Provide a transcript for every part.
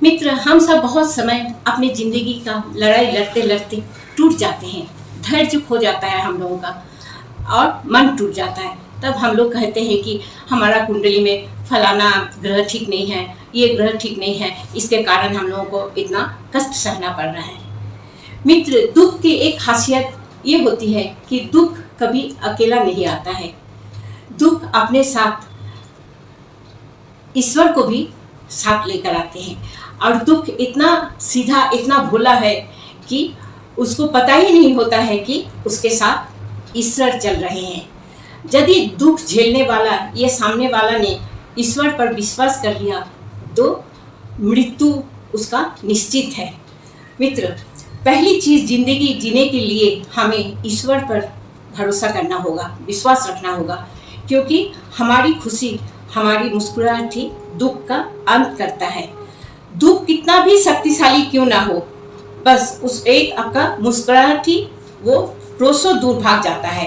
मित्र, हम सब बहुत समय अपनी जिंदगी का लड़ाई लड़ते लड़ते टूट जाते हैं। धैर्य खो जाता है हम लोगों का और मन टूट जाता है। तब हम लोग कहते हैं कि हमारा कुंडली में फलाना ग्रह ठीक नहीं है, ये ग्रह ठीक नहीं है, इसके कारण हम लोगों को इतना कष्ट सहना पड़ रहा है। मित्र, दुख की एक खासियत ये होती है कि दुख कभी अकेला नहीं आता है। दुख अपने साथ ईश्वर को भी साथ लेकर आते हैं। और दुख इतना सीधा, इतना भोला है कि उसको पता ही नहीं होता है कि उसके साथ ईश्वर चल रहे हैं। यदि दुख झेलने वाला या सामने वाला ने ईश्वर पर विश्वास कर लिया तो मृत्यु उसका निश्चित है। मित्र, पहली चीज जिंदगी जीने के लिए हमें ईश्वर पर भरोसा करना होगा, विश्वास रखना होगा, क्योंकि हमारी खुशी, हमारी मुस्कुराहट ही दुख का अंत करता है। दुख कितना भी शक्तिशाली क्यों ना हो, बस उस एक आपका मुस्कुराहट ही वो क्रोशों दूर भाग जाता है।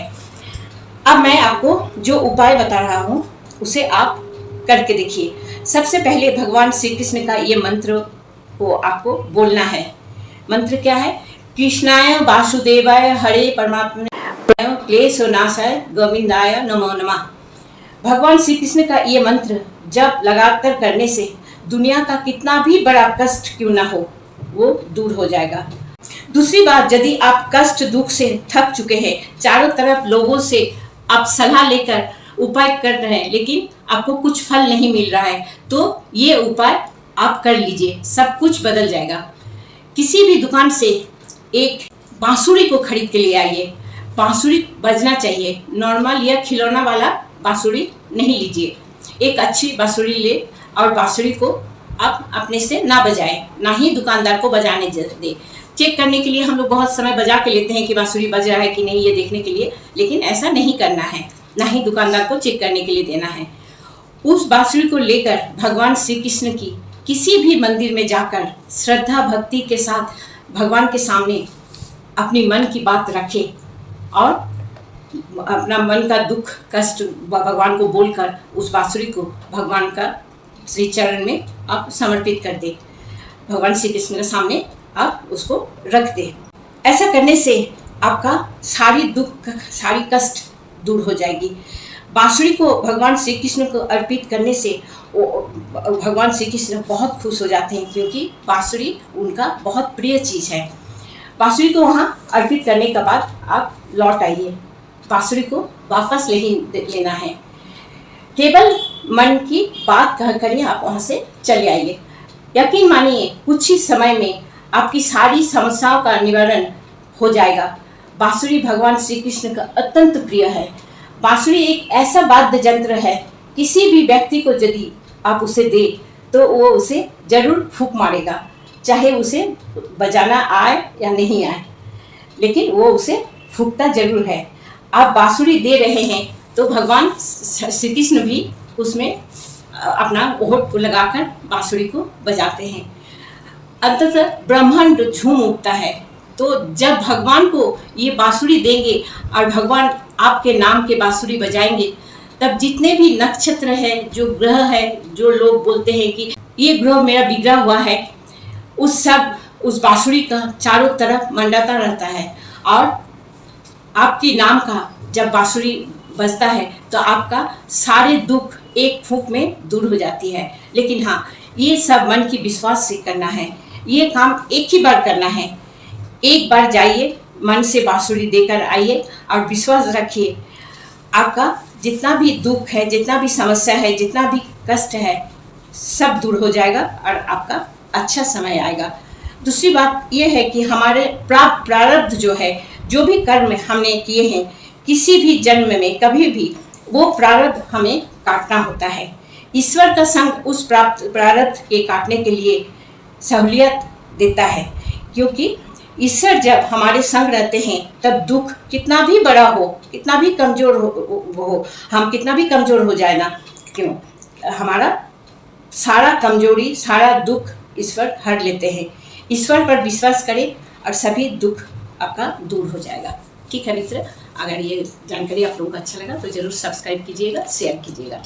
अब मैं आपको जो उपाय बता रहा हूँ उसे आप करके देखिए। सबसे पहले भगवान श्री कृष्ण का ये मंत्र को आपको बोलना है। मंत्र क्या है? कृष्णाय वासुदेवाय हरे परमात्मने क्लेशनाशाय गोविंदाय नमो नमः। भगवान श्री कृष्ण का ये मंत्र जब लगातार करने से दुनिया का कितना भी बड़ा कष्ट क्यों ना हो वो दूर हो जाएगा। दूसरी बात, यदि आप कष्ट दुख से थक चुके हैं, चारों तरफ लोगों से आप सलाह लेकर उपाय कर रहे हैं लेकिन आपको कुछ फल नहीं मिल रहा है, तो ये उपाय आप कर लीजिए, सब कुछ बदल जाएगा। किसी भी दुकान से एक बांसुरी को खरीद के ले आइए। बांसुरी बजना चाहिए, नॉर्मल या खिलौना वाला बांसुरी नहीं लीजिए। एक अच्छी बांसुरी ले और बांसुरी को आप अपने से ना बजाएं, ना ही दुकानदार को बजाने दे। चेक करने के लिए हम लोग बहुत समय बजा के लेते हैं कि बांसुरी बज रहा है कि नहीं, ये देखने के लिए, लेकिन ऐसा नहीं करना है, ना ही दुकानदार को चेक करने के लिए देना है। उस बांसुरी को लेकर भगवान श्री कृष्ण की किसी भी मंदिर में जाकर श्रद्धा भक्ति के साथ भगवान के सामने अपनी मन की बात रखें और अपना मन का दुख कष्ट भगवान को बोलकर उस बांसुरी को भगवान का श्री चरण में आप समर्पित कर दे। भगवान श्री कृष्ण के सामने आप उसको रख दे। ऐसा करने से आपका सारी दुख, सारी कष्ट दूर हो जाएगी। बांसुरी को भगवान श्री कृष्ण को अर्पित करने से भगवान श्री कृष्ण बहुत खुश हो जाते हैं, क्योंकि बांसुरी उनका बहुत प्रिय चीज़ है। बांसुरी को वहाँ अर्पित करने के बाद आप लौट आइए। बांसुरी को वापस नहीं लेना है, केवल मन की बात कहकर ही आप वहाँ से चले आइए। यकीन मानिए, कुछ ही समय में आपकी सारी समस्याओं का निवारण हो जाएगा। बांसुरी भगवान श्री कृष्ण का अत्यंत प्रिय है। बांसुरी एक ऐसा वाद्य यंत्र है, किसी भी व्यक्ति को यदि आप उसे दे तो वो उसे जरूर फूंक मारेगा, चाहे उसे बजाना आए या नहीं आए, लेकिन वो उसे फूंकता जरूर है। आप बांसुरी दे रहे हैं तो भगवान श्री कृष्ण भी उसमें अपना ओट लगाकर बांसुरी को बजाते हैं। अंततः ब्रह्मांड झूम उठता है। तो जब भगवान को ये बांसुरी देंगे और भगवान आपके नाम के बांसुरी बजाएंगे, तब जितने भी नक्षत्र है, जो ग्रह है, जो लोग बोलते हैं कि ये ग्रह मेरा बिगड़ा हुआ है, उस सब उस बांसुरी का चारों तरफ मंडाता रहता है। और आपके नाम का जब बांसुरी बजता है तो आपका सारे दुख एक फूंक में दूर हो जाती है। लेकिन हाँ, ये सब मन की विश्वास से करना है। ये काम एक ही बार करना है। एक बार जाइए, मन से बांसुरी देकर आइए और विश्वास रखिए, आपका जितना भी दुख है, जितना भी समस्या है, जितना भी कष्ट है, सब दूर हो जाएगा और आपका अच्छा समय आएगा। दूसरी बात यह है कि हमारे प्रारब्ध जो है, जो भी कर्म हमने किए हैं किसी भी जन्म में कभी भी, वो प्रारब्ध हमें काटना होता है। ईश्वर का संग उस प्रारब्ध के काटने के लिए सहूलियत देता है, क्योंकि ईश्वर जब हमारे संग रहते हैं तब दुख कितना भी बड़ा हो, कितना भी कमजोर हो, हम कितना भी कमजोर हो जाए ना क्यों, हमारा सारा कमजोरी, सारा दुख ईश्वर हर लेते हैं। ईश्वर पर विश्वास करें और सभी दुख आपका दूर हो जाएगा। ठीक है मित्र, अगर ये जानकारी आप लोगों को अच्छा लगा तो जरूर सब्सक्राइब कीजिएगा, शेयर कीजिएगा।